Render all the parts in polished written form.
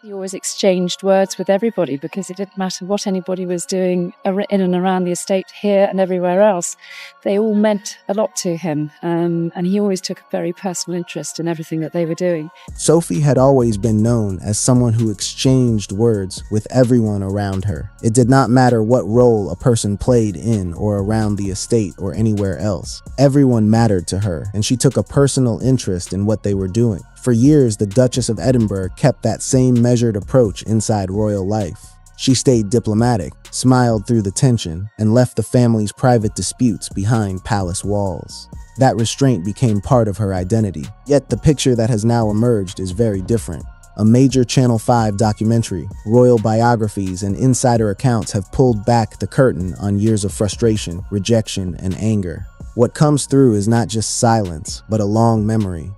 He always exchanged words with everybody because it didn't matter what anybody was doing in and around the estate here and everywhere else. They all meant a lot to him, and he always took a very personal interest in everything that they were doing. Sophie had always been known as someone who exchanged words with everyone around her. It did not matter what role a person played in or around the estate or anywhere else. Everyone mattered to her, and she took a personal interest in what they were doing. For years, the Duchess of Edinburgh kept that same measured approach inside royal life. She stayed diplomatic, smiled through the tension, and left the family's private disputes behind palace walls. That restraint became part of her identity. Yet the picture that has now emerged is very different. A major Channel 5 documentary, royal biographies, and insider accounts have pulled back the curtain on years of frustration, rejection, and anger. What comes through is not just silence, but a long memory.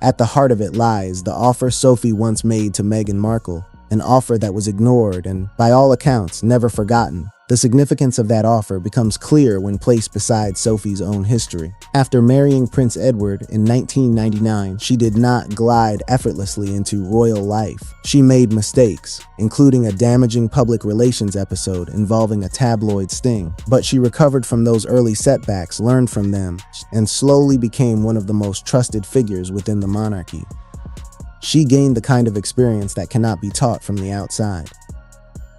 At the heart of it lies the offer Sophie once made to Meghan Markle, an offer that was ignored and, by all accounts, never forgotten. The significance of that offer becomes clear when placed beside Sophie's own history. After marrying Prince Edward in 1999, she did not glide effortlessly into royal life. She made mistakes, including a damaging public relations episode involving a tabloid sting. But she recovered from those early setbacks, learned from them, and slowly became one of the most trusted figures within the monarchy. She gained the kind of experience that cannot be taught from the outside.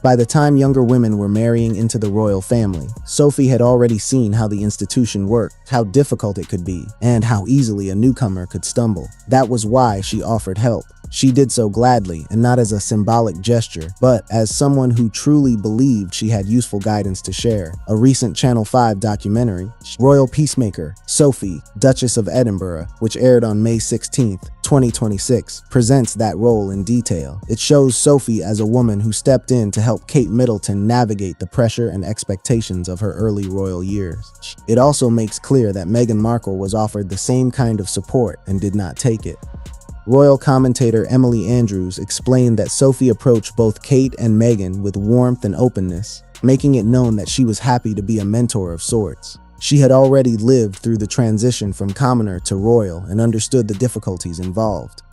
By the time younger women were marrying into the royal family, Sophie had already seen how the institution worked, how difficult it could be, and how easily a newcomer could stumble. That was why she offered help. She did so gladly, and not as a symbolic gesture, but as someone who truly believed she had useful guidance to share. A recent Channel 5 documentary, Royal Peacemaker, Sophie, Duchess of Edinburgh, which aired on May 16, 2026, presents that role in detail. It shows Sophie as a woman who stepped in to help Kate Middleton navigate the pressure and expectations of her early royal years. It also makes clear that Meghan Markle was offered the same kind of support and did not take it. Royal commentator Emily Andrews explained that Sophie approached both Kate and Meghan with warmth and openness, making it known that she was happy to be a mentor of sorts. She had already lived through the transition from commoner to royal and understood the difficulties involved.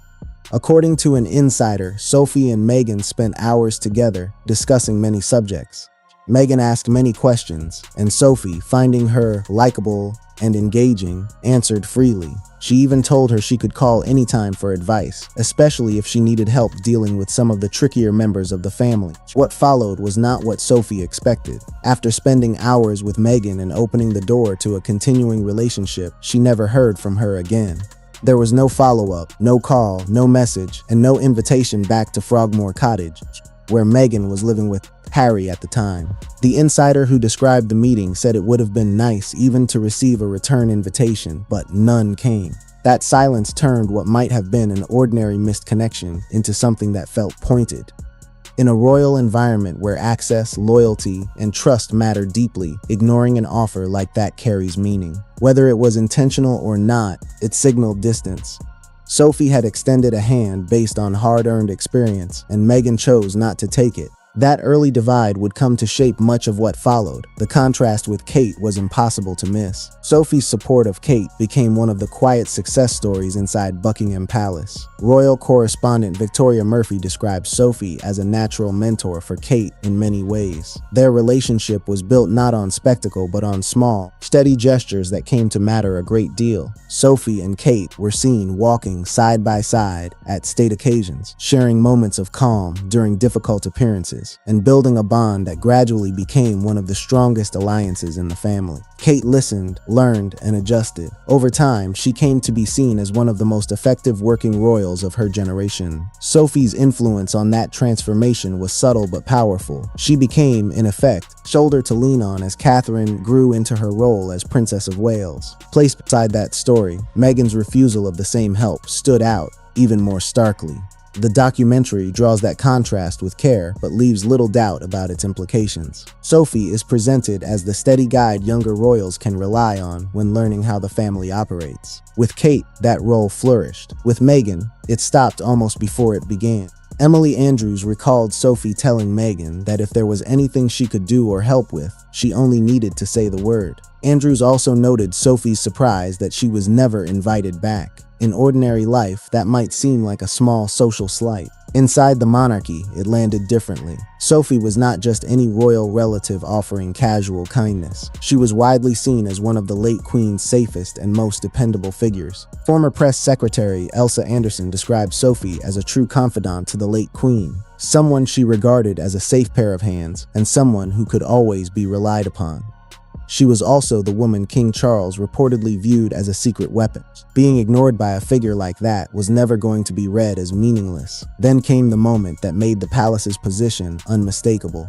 According to an insider, Sophie and Meghan spent hours together, discussing many subjects. Meghan asked many questions, and Sophie, finding her likable and engaging, answered freely. She even told her she could call anytime for advice, especially if she needed help dealing with some of the trickier members of the family. What followed was not what Sophie expected. After spending hours with Meghan and opening the door to a continuing relationship, she never heard from her again. There was no follow-up, no call, no message, and no invitation back to Frogmore Cottage, where Meghan was living with Harry at the time. The insider who described the meeting said it would have been nice even to receive a return invitation, but none came. That silence turned what might have been an ordinary missed connection into something that felt pointed. In a royal environment where access, loyalty, and trust matter deeply, ignoring an offer like that carries meaning. Whether it was intentional or not, it signaled distance. Sophie had extended a hand based on hard-earned experience, and Meghan chose not to take it. That early divide would come to shape much of what followed. The contrast with Kate was impossible to miss. Sophie's support of Kate became one of the quiet success stories inside Buckingham Palace. Royal correspondent Victoria Murphy describes Sophie as a natural mentor for Kate in many ways. Their relationship was built not on spectacle but on small, steady gestures that came to matter a great deal. Sophie and Kate were seen walking side by side at state occasions, sharing moments of calm during difficult appearances, and building a bond that gradually became one of the strongest alliances in the family. Kate listened, learned, and adjusted. Over time, she came to be seen as one of the most effective working royals of her generation. Sophie's influence on that transformation was subtle but powerful. She became, in effect, shoulder to lean on as Catherine grew into her role as Princess of Wales. Placed beside that story, Meghan's refusal of the same help stood out even more starkly. The documentary draws that contrast with care, but leaves little doubt about its implications. Sophie is presented as the steady guide younger royals can rely on when learning how the family operates. With Kate, that role flourished. With Meghan, it stopped almost before it began. Emily Andrews recalled Sophie telling Meghan that if there was anything she could do or help with, she only needed to say the word. Andrews also noted Sophie's surprise that she was never invited back. In ordinary life, that might seem like a small social slight. Inside the monarchy, it landed differently. Sophie was not just any royal relative offering casual kindness. She was widely seen as one of the late Queen's safest and most dependable figures. Former press secretary Elsa Anderson described Sophie as a true confidant to the late Queen, someone she regarded as a safe pair of hands and someone who could always be relied upon. She was also the woman King Charles reportedly viewed as a secret weapon. Being ignored by a figure like that was never going to be read as meaningless. Then came the moment that made the palace's position unmistakable.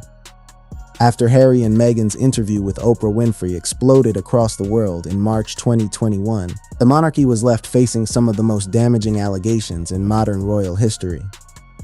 After Harry and Meghan's interview with Oprah Winfrey exploded across the world in March 2021, the monarchy was left facing some of the most damaging allegations in modern royal history.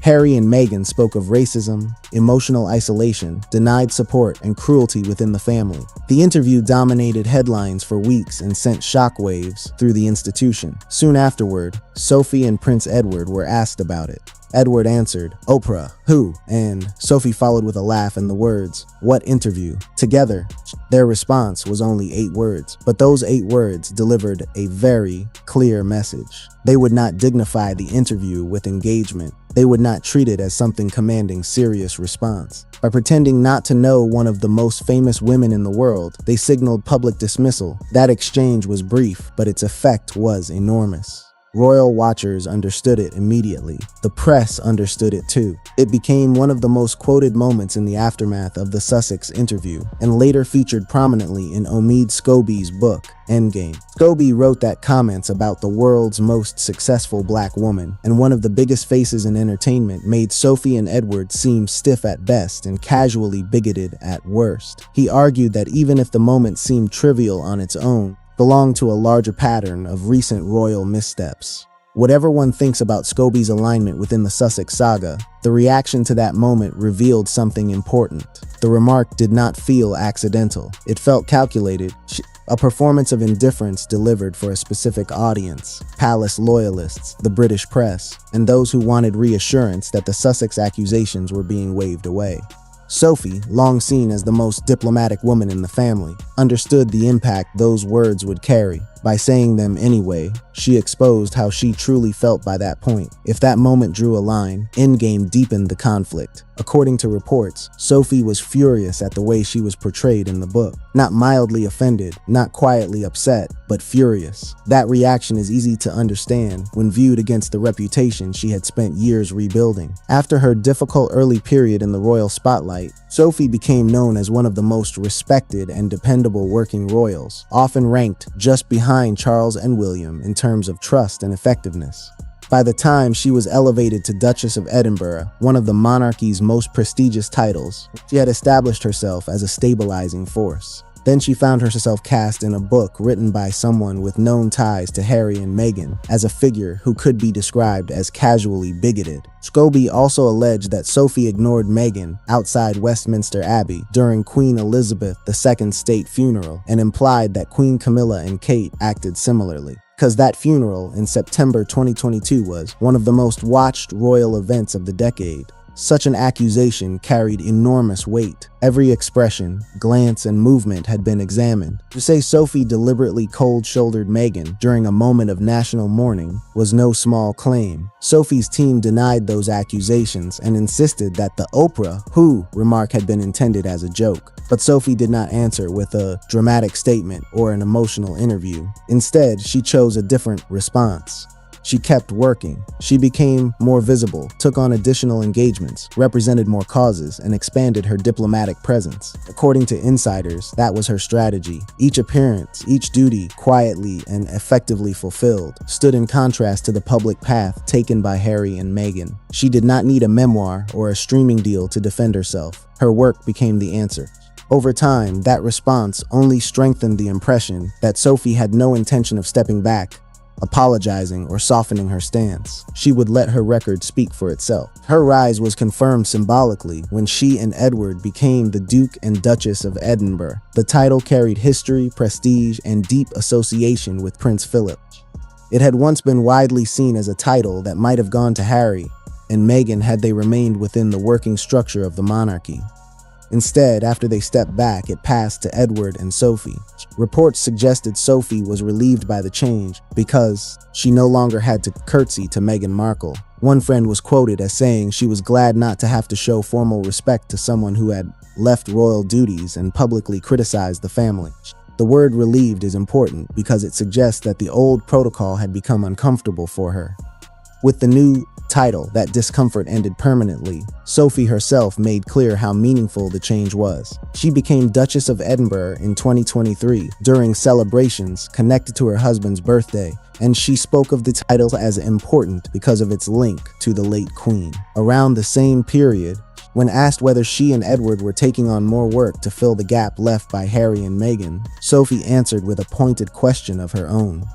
Harry and Meghan spoke of racism, emotional isolation, denied support, and cruelty within the family. The interview dominated headlines for weeks and sent shockwaves through the institution. Soon afterward, Sophie and Prince Edward were asked about it. Edward answered, "Oprah, who?" And Sophie followed with a laugh and the words, "What interview?" Together, their response was only 8 words, but those 8 words delivered a very clear message. They would not dignify the interview with engagement. They would not treat it as something commanding serious response. By pretending not to know one of the most famous women in the world, they signaled public dismissal. That exchange was brief, but its effect was enormous. Royal watchers understood it immediately. The press understood it too. It became one of the most quoted moments in the aftermath of the Sussex interview, and later featured prominently in Omid Scobie's book, Endgame. Scobie wrote that comments about the world's most successful black woman and one of the biggest faces in entertainment made Sophie and Edward seem stiff at best and casually bigoted at worst. He argued that even if the moment seemed trivial on its own, belonged to a larger pattern of recent royal missteps. Whatever one thinks about Scobie's alignment within the Sussex saga, the reaction to that moment revealed something important. The remark did not feel accidental. It felt calculated, a performance of indifference delivered for a specific audience: palace loyalists, the British press, and those who wanted reassurance that the Sussex accusations were being waved away. Sophie, long seen as the most diplomatic woman in the family, understood the impact those words would carry. By saying them anyway, she exposed how she truly felt by that point. If that moment drew a line, Endgame deepened the conflict. According to reports, Sophie was furious at the way she was portrayed in the book. Not mildly offended, not quietly upset, but furious. That reaction is easy to understand when viewed against the reputation she had spent years rebuilding. After her difficult early period in the royal spotlight, Sophie became known as one of the most respected and dependable working royals, often ranked just behind Charles and William in terms of trust and effectiveness. By the time she was elevated to Duchess of Edinburgh, one of the monarchy's most prestigious titles, she had established herself as a stabilizing force. Then she found herself cast in a book written by someone with known ties to Harry and Meghan as a figure who could be described as casually bigoted. Scobie also alleged that Sophie ignored Meghan outside Westminster Abbey during Queen Elizabeth II's state funeral and implied that Queen Camilla and Kate acted similarly. Because that funeral in September 2022 was one of the most watched royal events of the decade. Such an accusation carried enormous weight. Every expression, glance, and movement had been examined. To say Sophie deliberately cold-shouldered Meghan during a moment of national mourning was no small claim. Sophie's team denied those accusations and insisted that the "Oprah, who" remark had been intended as a joke. But Sophie did not answer with a dramatic statement or an emotional interview. Instead, she chose a different response. She kept working. She became more visible, took on additional engagements, represented more causes, and expanded her diplomatic presence. According to insiders, that was her strategy. Each appearance, each duty, quietly and effectively fulfilled, stood in contrast to the public path taken by Harry and Meghan. She did not need a memoir or a streaming deal to defend herself. Her work became the answer. Over time, that response only strengthened the impression that Sophie had no intention of stepping back, apologizing, or softening her stance. She would let her record speak for itself. Her rise was confirmed symbolically when she and Edward became the Duke and Duchess of Edinburgh. The title carried history, prestige, and deep association with Prince Philip. It had once been widely seen as a title that might have gone to Harry and Meghan had they remained within the working structure of the monarchy. Instead, after they stepped back, it passed to Edward and Sophie. Reports suggested Sophie was relieved by the change because she no longer had to curtsy to Meghan Markle. One friend was quoted as saying she was glad not to have to show formal respect to someone who had left royal duties and publicly criticized the family. The word relieved is important because it suggests that the old protocol had become uncomfortable for her. With the new title, that discomfort ended permanently. Sophie herself made clear how meaningful the change was. She became Duchess of Edinburgh in 2023 during celebrations connected to her husband's birthday, and she spoke of the title as important because of its link to the late Queen. Around the same period, when asked whether she and Edward were taking on more work to fill the gap left by Harry and Meghan, Sophie answered with a pointed question of her own.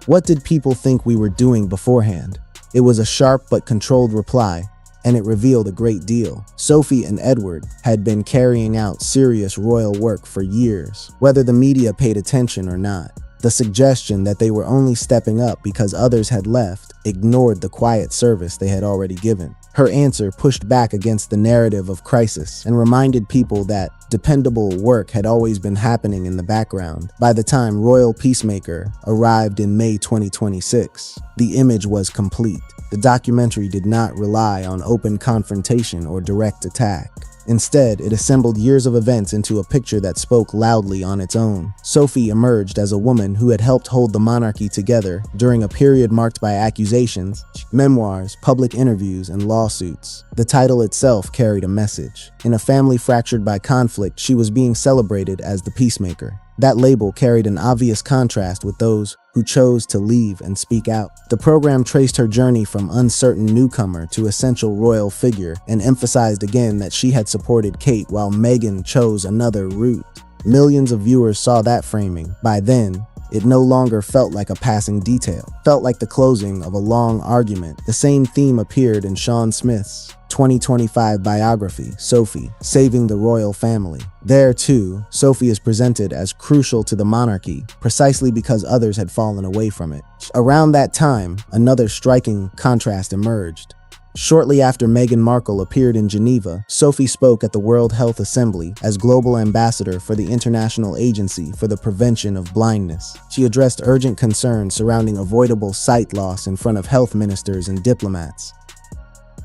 "What did people think we were doing beforehand?" It was a sharp but controlled reply, and it revealed a great deal. Sophie and Edward had been carrying out serious royal work for years, whether the media paid attention or not. The suggestion that they were only stepping up because others had left ignored the quiet service they had already given. Her answer pushed back against the narrative of crisis and reminded people that dependable work had always been happening in the background. By the time Royal Peacemaker arrived in May 2026, the image was complete. The documentary did not rely on open confrontation or direct attack. Instead, it assembled years of events into a picture that spoke loudly on its own. Sophie emerged as a woman who had helped hold the monarchy together during a period marked by accusations, memoirs, public interviews, and lawsuits. The title itself carried a message. In a family fractured by conflict, she was being celebrated as the peacemaker. That label carried an obvious contrast with those who chose to leave and speak out. The program traced her journey from uncertain newcomer to essential royal figure and emphasized again that she had supported Kate while Meghan chose another route. Millions of viewers saw that framing. By then, it no longer felt like a passing detail. It felt like the closing of a long argument. The same theme appeared in Sean Smith's 2025 biography, Sophie, Saving the Royal Family. There, too, Sophie is presented as crucial to the monarchy, precisely because others had fallen away from it. Around that time, another striking contrast emerged. Shortly after Meghan Markle appeared in Geneva, Sophie spoke at the World Health Assembly as global ambassador for the International Agency for the Prevention of Blindness. She addressed urgent concerns surrounding avoidable sight loss in front of health ministers and diplomats.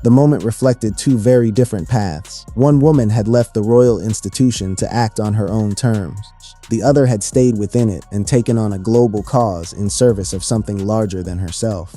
The moment reflected two very different paths. One woman had left the royal institution to act on her own terms. The other had stayed within it and taken on a global cause in service of something larger than herself.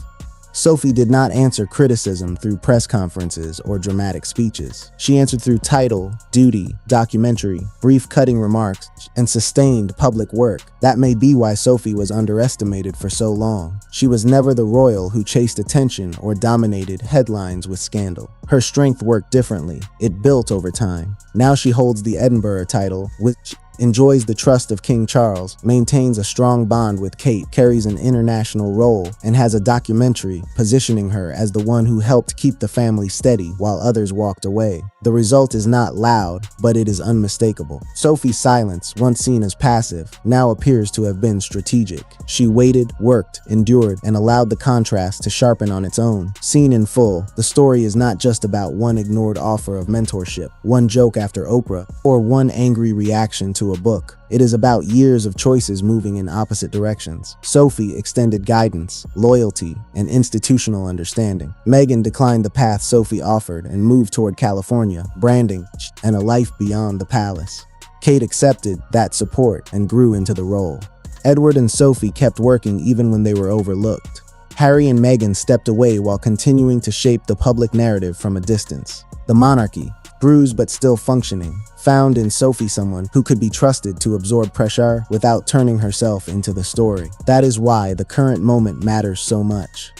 Sophie did not answer criticism through press conferences or dramatic speeches. She answered through title, duty, documentary, brief cutting remarks, and sustained public work. That may be why Sophie was underestimated for so long. She was never the royal who chased attention or dominated headlines with scandal. Her strength worked differently. It built over time. Now she holds the Edinburgh title, which enjoys the trust of King Charles, maintains a strong bond with Kate, carries an international role, and has a documentary positioning her as the one who helped keep the family steady while others walked away. The result is not loud, but it is unmistakable. Sophie's silence, once seen as passive, now appears to have been strategic. She waited, worked, endured, and allowed the contrast to sharpen on its own. Seen in full, the story is not just about one ignored offer of mentorship, one joke after Oprah, or one angry reaction to a book. It is about years of choices moving in opposite directions. Sophie extended guidance, loyalty, and institutional understanding. Meghan declined the path Sophie offered and moved toward California, branding, and a life beyond the palace. Kate accepted that support and grew into the role. Edward and Sophie kept working even when they were overlooked. Harry and Meghan stepped away while continuing to shape the public narrative from a distance. The monarchy, bruised but still functioning, found in Sophie someone who could be trusted to absorb pressure without turning herself into the story. That is why the current moment matters so much.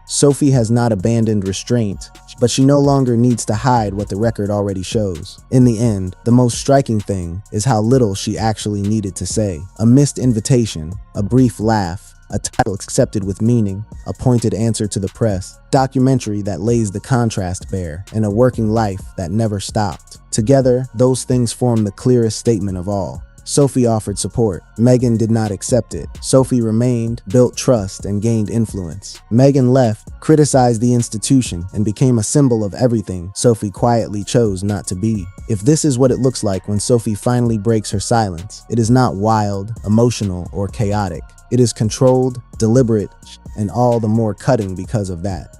Sophie has not abandoned restraint, but she no longer needs to hide what the record already shows. In the end, the most striking thing is how little she actually needed to say. A missed invitation, a brief laugh, a title accepted with meaning, a pointed answer to the press, documentary that lays the contrast bare, and a working life that never stopped. Together, those things form the clearest statement of all. Sophie offered support. Meghan did not accept it. Sophie remained, built trust, and gained influence. Meghan left, criticized the institution, and became a symbol of everything Sophie quietly chose not to be. If this is what it looks like when Sophie finally breaks her silence, it is not wild, emotional, or chaotic. It is controlled, deliberate, and all the more cutting because of that.